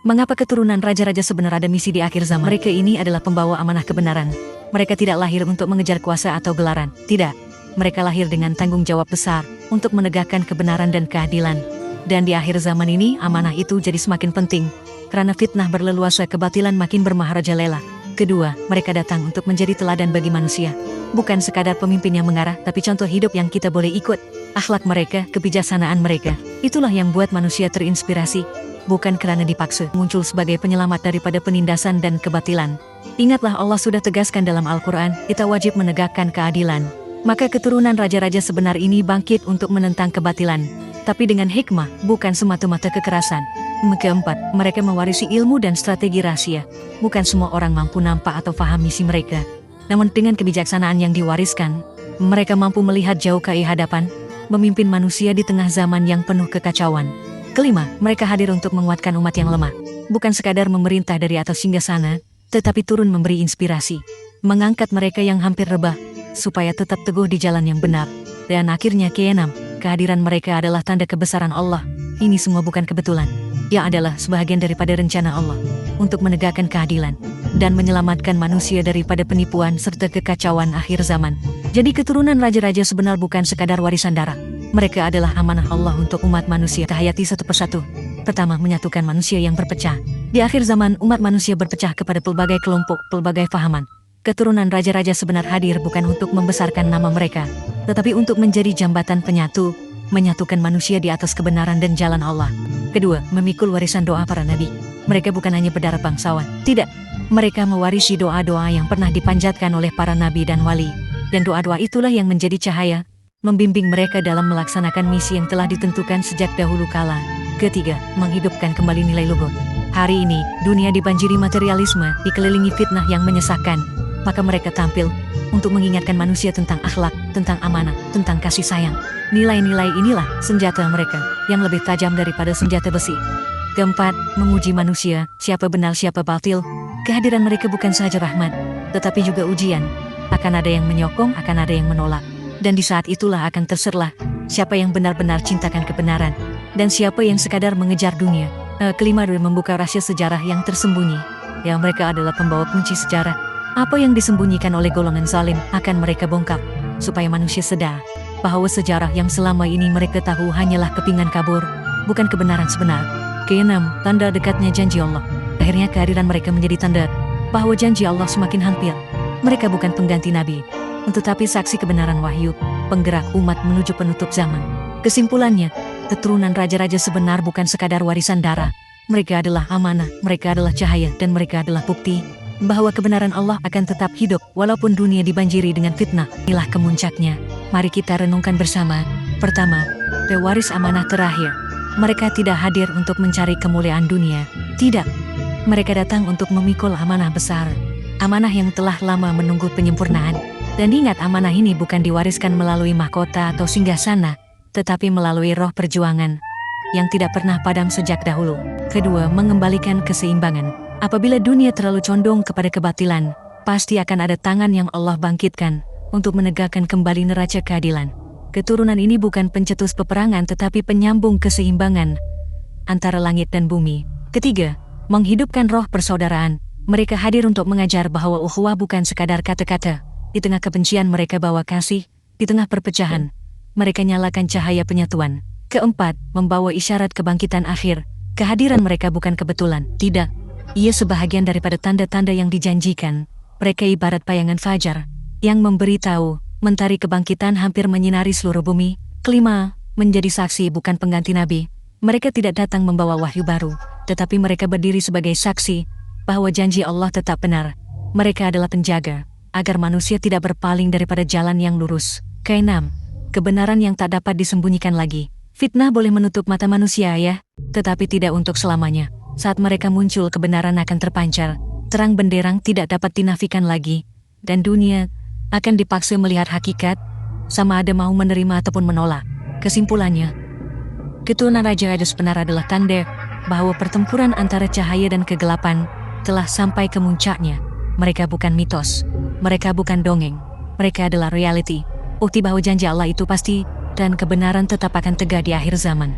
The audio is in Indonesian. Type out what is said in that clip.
Mengapa keturunan raja-raja sebenar ada misi di akhir zaman? Mereka ini adalah pembawa amanah kebenaran. Mereka tidak lahir untuk mengejar kuasa atau gelaran. Tidak. Mereka lahir dengan tanggung jawab besar untuk menegakkan kebenaran dan keadilan. Dan di akhir zaman ini, amanah itu jadi semakin penting. Karena fitnah berleluasa, kebatilan makin bermaharajalela. Kedua, mereka datang untuk menjadi teladan bagi manusia. Bukan sekadar pemimpin yang mengarah, tapi contoh hidup yang kita boleh ikut. Akhlak mereka, kebijaksanaan mereka, itulah yang buat manusia terinspirasi. Bukan karena dipaksa, muncul sebagai penyelamat daripada penindasan dan kebatilan. Ingatlah, Allah sudah tegaskan dalam Al-Quran, kita wajib menegakkan keadilan. Maka keturunan raja-raja sebenar ini bangkit untuk menentang kebatilan. Tapi dengan hikmah, bukan semata-mata kekerasan. Keempat, mereka mewarisi ilmu dan strategi rahasia. Bukan semua orang mampu nampak atau faham misi mereka. Namun dengan kebijaksanaan yang diwariskan, mereka mampu melihat jauh ke hadapan, memimpin manusia di tengah zaman yang penuh kekacauan. Kelima, mereka hadir untuk menguatkan umat yang lemah. Bukan sekadar memerintah dari atas hingga sana, tetapi turun memberi inspirasi. Mengangkat mereka yang hampir rebah, supaya tetap teguh di jalan yang benar. Dan akhirnya keenam, kehadiran mereka adalah tanda kebesaran Allah. Ini semua bukan kebetulan. Ia adalah sebahagian daripada rencana Allah untuk menegakkan keadilan dan menyelamatkan manusia daripada penipuan serta kekacauan akhir zaman. Jadi keturunan raja-raja sebenar bukan sekadar warisan darah. Mereka adalah amanah Allah untuk umat manusia. Kita hayati satu persatu. Pertama, menyatukan manusia yang berpecah. Di akhir zaman, umat manusia berpecah kepada pelbagai kelompok, pelbagai fahaman. Keturunan raja-raja sebenar hadir bukan untuk membesarkan nama mereka, tetapi untuk menjadi jambatan penyatu, menyatukan manusia di atas kebenaran dan jalan Allah. Kedua, memikul warisan doa para nabi. Mereka bukan hanya berdarah bangsawan. Tidak. Mereka mewarisi doa-doa yang pernah dipanjatkan oleh para nabi dan wali. Dan doa-doa itulah yang menjadi cahaya, membimbing mereka dalam melaksanakan misi yang telah ditentukan sejak dahulu kala. Ketiga, menghidupkan kembali nilai luhur. Hari ini, dunia dibanjiri materialisme, dikelilingi fitnah yang menyesakkan. Maka mereka tampil untuk mengingatkan manusia tentang akhlak, tentang amanah, tentang kasih sayang. Nilai-nilai inilah senjata mereka, yang lebih tajam daripada senjata besi. Keempat, menguji manusia, siapa benar siapa batil. Kehadiran mereka bukan saja rahmat, tetapi juga ujian. Akan ada yang menyokong, akan ada yang menolak. Dan di saat itulah akan terserlah siapa yang benar-benar cintakan kebenaran, dan siapa yang sekadar mengejar dunia. Kelima, membuka rahasia sejarah yang tersembunyi. Ya, mereka adalah pembawa kunci sejarah. Apa yang disembunyikan oleh golongan zalim akan mereka bongkar, supaya manusia sadar bahwa sejarah yang selama ini mereka tahu hanyalah kepingan kabur, bukan kebenaran sebenar. Keenam, tanda dekatnya janji Allah. Akhirnya kehadiran mereka menjadi tanda bahwa janji Allah semakin hampir. Mereka bukan pengganti nabi, tetapi saksi kebenaran wahyu, penggerak umat menuju penutup zaman. Kesimpulannya, keturunan raja-raja sebenar bukan sekadar warisan darah. Mereka adalah amanah, mereka adalah cahaya, dan mereka adalah bukti bahwa kebenaran Allah akan tetap hidup walaupun dunia dibanjiri dengan fitnah. Inilah kemuncaknya. Mari kita renungkan bersama. Pertama, pewaris amanah terakhir. Mereka tidak hadir untuk mencari kemuliaan dunia. Tidak. Mereka datang untuk memikul amanah besar. Amanah yang telah lama menunggu penyempurnaan. Dan ingat, amanah ini bukan diwariskan melalui mahkota atau singgasana, tetapi melalui roh perjuangan yang tidak pernah padam sejak dahulu. Kedua, mengembalikan keseimbangan. Apabila dunia terlalu condong kepada kebatilan, pasti akan ada tangan yang Allah bangkitkan untuk menegakkan kembali neraca keadilan. Keturunan ini bukan pencetus peperangan tetapi penyambung keseimbangan antara langit dan bumi. Ketiga, menghidupkan roh persaudaraan. Mereka hadir untuk mengajar bahwa ukhuwah bukan sekadar kata-kata. Di tengah kebencian mereka bawa kasih, di tengah perpecahan mereka nyalakan cahaya penyatuan. Keempat, membawa isyarat kebangkitan akhir. Kehadiran mereka bukan kebetulan, tidak. Ia sebahagian daripada tanda-tanda yang dijanjikan. Mereka ibarat bayangan fajar yang memberitahu mentari kebangkitan hampir menyinari seluruh bumi. Kelima, menjadi saksi bukan pengganti nabi. Mereka tidak datang membawa wahyu baru, tetapi mereka berdiri sebagai saksi bahwa janji Allah tetap benar. Mereka adalah penjaga agar manusia tidak berpaling daripada jalan yang lurus. Keenam, kebenaran yang tak dapat disembunyikan lagi. Fitnah boleh menutup mata manusia ya, tetapi tidak untuk selamanya. Saat mereka muncul, kebenaran akan terpancar, terang benderang tidak dapat dinafikan lagi, dan dunia akan dipaksa melihat hakikat, sama ada mau menerima ataupun menolak. Kesimpulannya, keturunan raja-raja sebenar adalah tanda bahwa pertempuran antara cahaya dan kegelapan telah sampai ke muncaknya. Mereka bukan mitos, mereka bukan dongeng, mereka adalah reality. Bukti bahwa janji Allah itu pasti, dan kebenaran tetap akan tegak di akhir zaman.